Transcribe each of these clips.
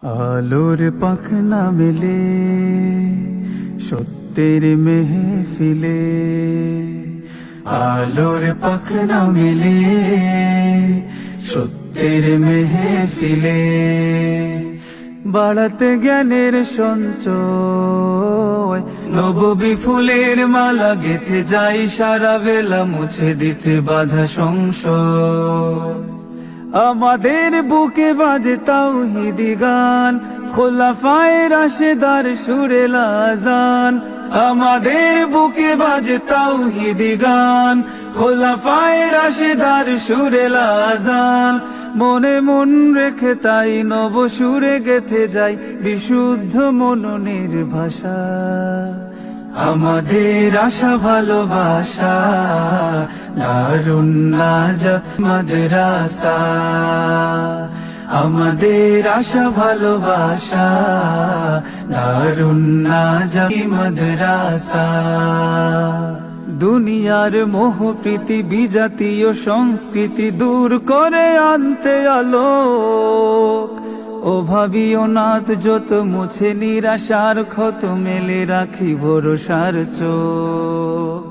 আলোর পাখনা মেলে সত্যের মেহফিলে, আলোর পাখনা মেলে সত্যের মেহফিলে, বাড়াতে জ্ঞানের সঞ্চয়, নববী ফুলের মালা গেথে যাই সারা বেলা, মুছে দিতে বাধা সংশয়। আমাদের বুকে বাজে তাওহীদি গান, খোলাফায়ে রাশেদার সুরে আযান। আমাদের বুকে বাজে তাওহীদি গান, খোলাফায়ে রাশেদার সুরে আযান। মনে মন রেখে তাই নব সুরে গেথে যাই বিশুদ্ধ মননের ভাষা। আমাদের আশা ভালোবাসা দারুন নাজাত মাদ্রাসা, আমাদের আশা ভালোবাসা দারুন নাজাত মাদ্রাসা। দুনিয়ার মোহ প্রীতি বিজাতীয় সংস্কৃতি দূর করে আনতে আলোক, ও ভাবিও নাথ যত মুছে নিরাশার ক্ষত, মেলে রাখি ভরসার চোখ।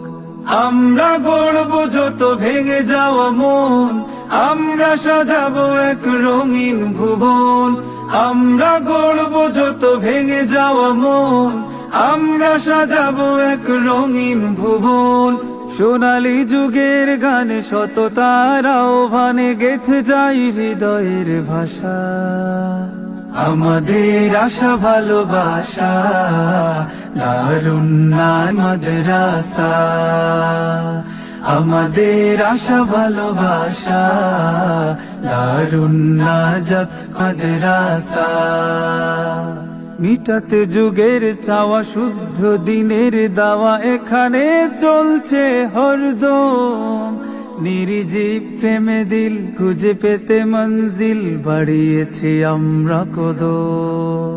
আমরা গড়ব যত ভেঙে যাওয়া মন, আমরা সাজাবো এক রঙিন ভুবন। আমরা গড়ব যত ভেঙে যাওয়া মন, আমরা সাজাবো এক রঙিন ভুবন। সোনালী যুগের গানে সততার আহ্বানে গেথে যাই হৃদয়ের ভাষা। আমাদের আশা ভালোবাসা দারুন মাদ্রাসা, আমাদের আশা ভালোবাসা দারুন নাজাত মাদ্রাসা। মিটাতে যুগের চাওয়া শুদ্ধ দিনের দাওয়া, এখানে চলছে হরদম। নির্জীব প্রেমে দিল খুঁজে পেতে মঞ্জিল, বাড়িয়েছি আমরা কদম।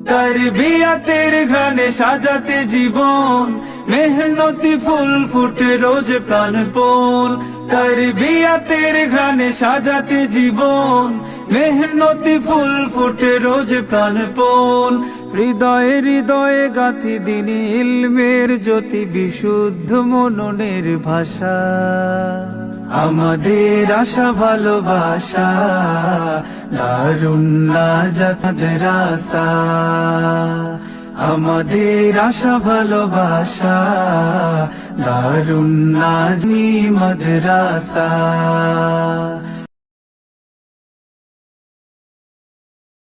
তারবিয়াতের ঘ্রাণে সাজাতে জীবন, মেহনতি ফুল ফুটে রোজ প্রাণপণ। তারবিয়াতের ঘ্রাণে সাজাতে জীবন, মেহনতি ফুল ফুটে রোজ প্রাণপণ। হৃদয়ে হৃদয়ে গাঁথি দিনি ইলমের জ্যোতি, বিশুদ্ধ মননের ভাষা। আমাদের আশা ভালোবাসা দারুন নাজাত মাদ্রাসা, আমাদের আশা ভালোবাসা দারুন নাজাত মাদ্রাসা।